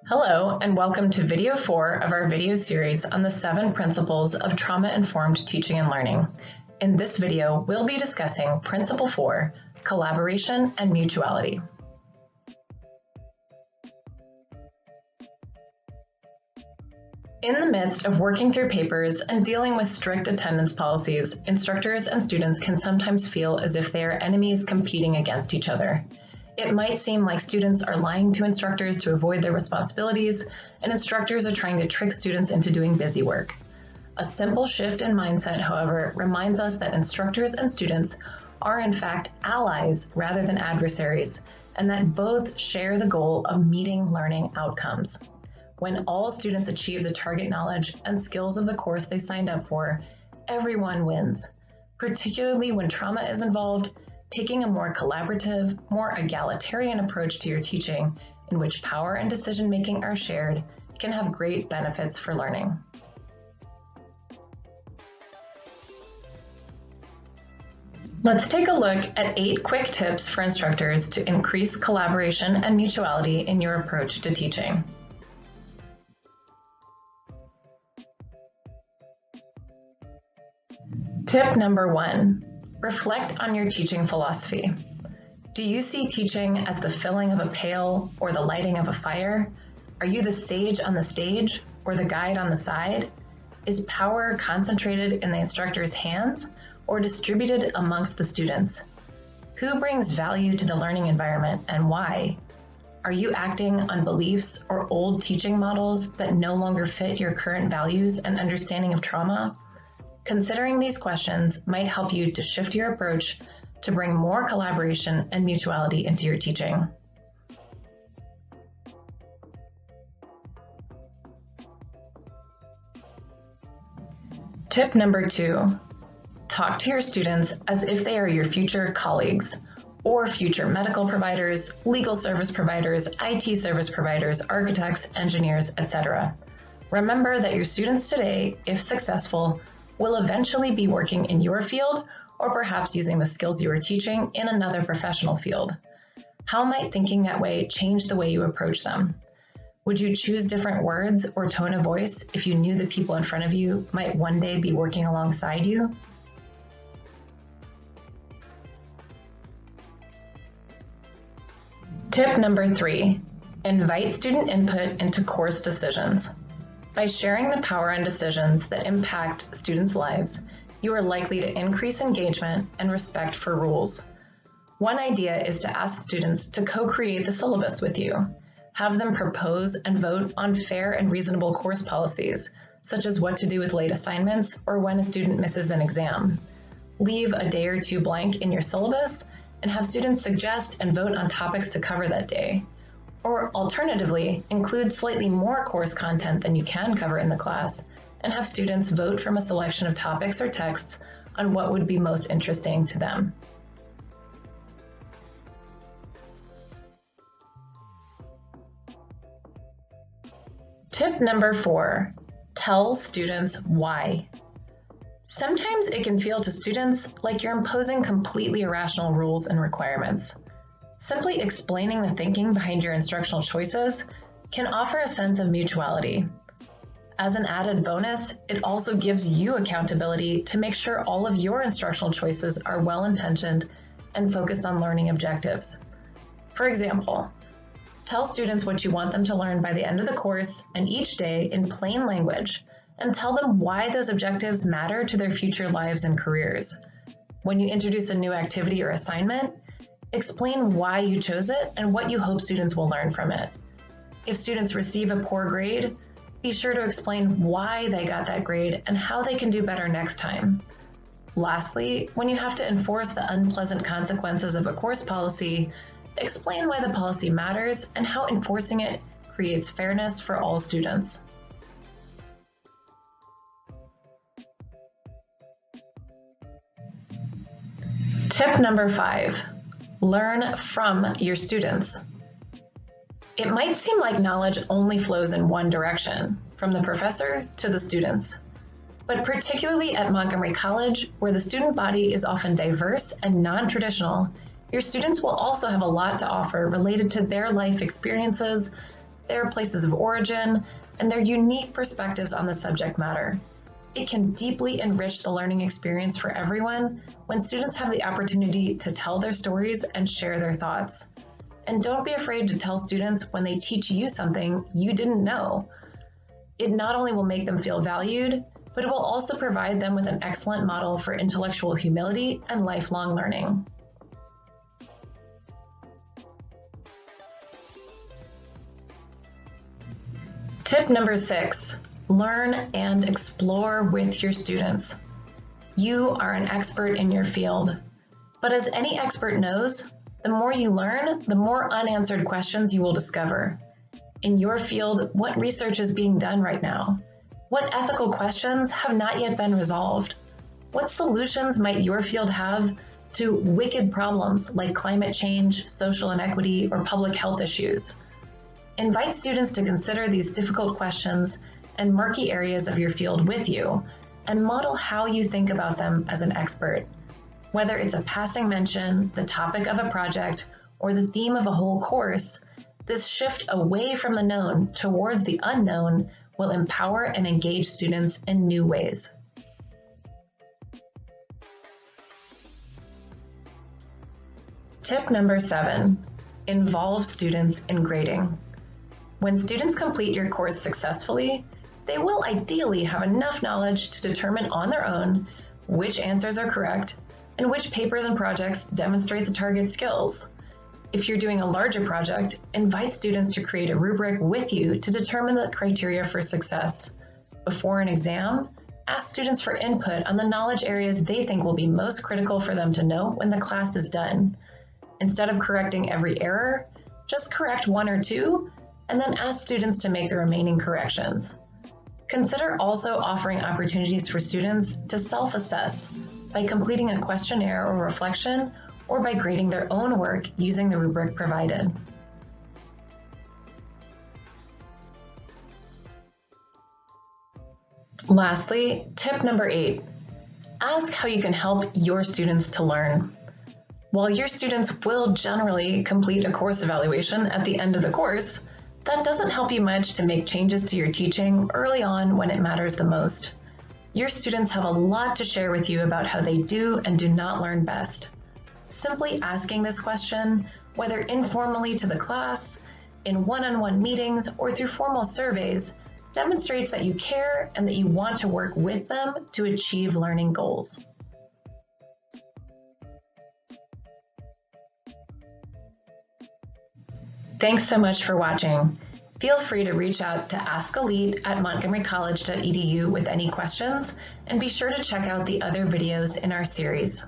Hello, and welcome to video 4 of our video series on the 7 principles of trauma-informed teaching and learning. In this video, we'll be discussing Principle 4, Collaboration and Mutuality. In the midst of working through papers and dealing with strict attendance policies, instructors and students can sometimes feel as if they are enemies competing against each other. It might seem like students are lying to instructors to avoid their responsibilities, and instructors are trying to trick students into doing busy work. A simple shift in mindset, however, reminds us that instructors and students are in fact allies rather than adversaries, and that both share the goal of meeting learning outcomes. When all students achieve the target knowledge and skills of the course they signed up for, everyone wins. Particularly when trauma is involved, taking a more collaborative, more egalitarian approach to your teaching, in which power and decision-making are shared, can have great benefits for learning. Let's take a look at 8 quick tips for instructors to increase collaboration and mutuality in your approach to teaching. Tip number 1. Reflect on your teaching philosophy. Do you see teaching as the filling of a pail or the lighting of a fire? Are you the sage on the stage or the guide on the side? Is power concentrated in the instructor's hands or distributed amongst the students? Who brings value to the learning environment and why? Are you acting on beliefs or old teaching models that no longer fit your current values and understanding of trauma? Considering these questions might help you to shift your approach to bring more collaboration and mutuality into your teaching. Tip number 2, talk to your students as if they are your future colleagues or future medical providers, legal service providers, IT service providers, architects, engineers, etc. Remember that your students today, if successful, will eventually be working in your field or perhaps using the skills you are teaching in another professional field. How might thinking that way change the way you approach them? Would you choose different words or tone of voice if you knew the people in front of you might one day be working alongside you? Tip number 3, invite student input into course decisions. By sharing the power and decisions that impact students' lives, you are likely to increase engagement and respect for rules. One idea is to ask students to co-create the syllabus with you. Have them propose and vote on fair and reasonable course policies, such as what to do with late assignments or when a student misses an exam. Leave a day or 2 blank in your syllabus and have students suggest and vote on topics to cover that day. Or alternatively, include slightly more course content than you can cover in the class and have students vote from a selection of topics or texts on what would be most interesting to them. Tip number 4, tell students why. Sometimes it can feel to students like you're imposing completely irrational rules and requirements. Simply explaining the thinking behind your instructional choices can offer a sense of mutuality. As an added bonus, it also gives you accountability to make sure all of your instructional choices are well-intentioned and focused on learning objectives. For example, tell students what you want them to learn by the end of the course and each day in plain language, and tell them why those objectives matter to their future lives and careers. When you introduce a new activity or assignment, explain why you chose it and what you hope students will learn from it. If students receive a poor grade, be sure to explain why they got that grade and how they can do better next time. Lastly, when you have to enforce the unpleasant consequences of a course policy, explain why the policy matters and how enforcing it creates fairness for all students. Tip number 5. Learn from your students. It might seem like knowledge only flows in one direction, from the professor to the students. But particularly at Montgomery College, where the student body is often diverse and non-traditional, your students will also have a lot to offer related to their life experiences, their places of origin, and their unique perspectives on the subject matter. It can deeply enrich the learning experience for everyone when students have the opportunity to tell their stories and share their thoughts. And don't be afraid to tell students when they teach you something you didn't know. It not only will make them feel valued, but it will also provide them with an excellent model for intellectual humility and lifelong learning. Tip number 6, learn and explore with your students. You are an expert in your field, but as any expert knows, the more you learn, the more unanswered questions you will discover. In your field, what research is being done right now? What ethical questions have not yet been resolved? What solutions might your field have to wicked problems like climate change, social inequity, or public health issues? Invite students to consider these difficult questions and murky areas of your field with you, and model how you think about them as an expert. Whether it's a passing mention, the topic of a project, or the theme of a whole course, this shift away from the known towards the unknown will empower and engage students in new ways. Tip number 7, involve students in grading. When students complete your course successfully, they will ideally have enough knowledge to determine on their own which answers are correct and which papers and projects demonstrate the target skills. If you're doing a larger project, invite students to create a rubric with you to determine the criteria for success. Before an exam, ask students for input on the knowledge areas they think will be most critical for them to know when the class is done. Instead of correcting every error, just correct 1 or 2, and then ask students to make the remaining corrections. Consider also offering opportunities for students to self-assess by completing a questionnaire or reflection, or by grading their own work using the rubric provided. Lastly, tip number 8, ask how you can help your students to learn. While your students will generally complete a course evaluation at the end of the course, that doesn't help you much to make changes to your teaching early on when it matters the most. Your students have a lot to share with you about how they do and do not learn best. Simply asking this question, whether informally to the class, in one-on-one meetings, or through formal surveys, demonstrates that you care and that you want to work with them to achieve learning goals. Thanks so much for watching. Feel free to reach out to askelite@montgomerycollege.edu with any questions, and be sure to check out the other videos in our series.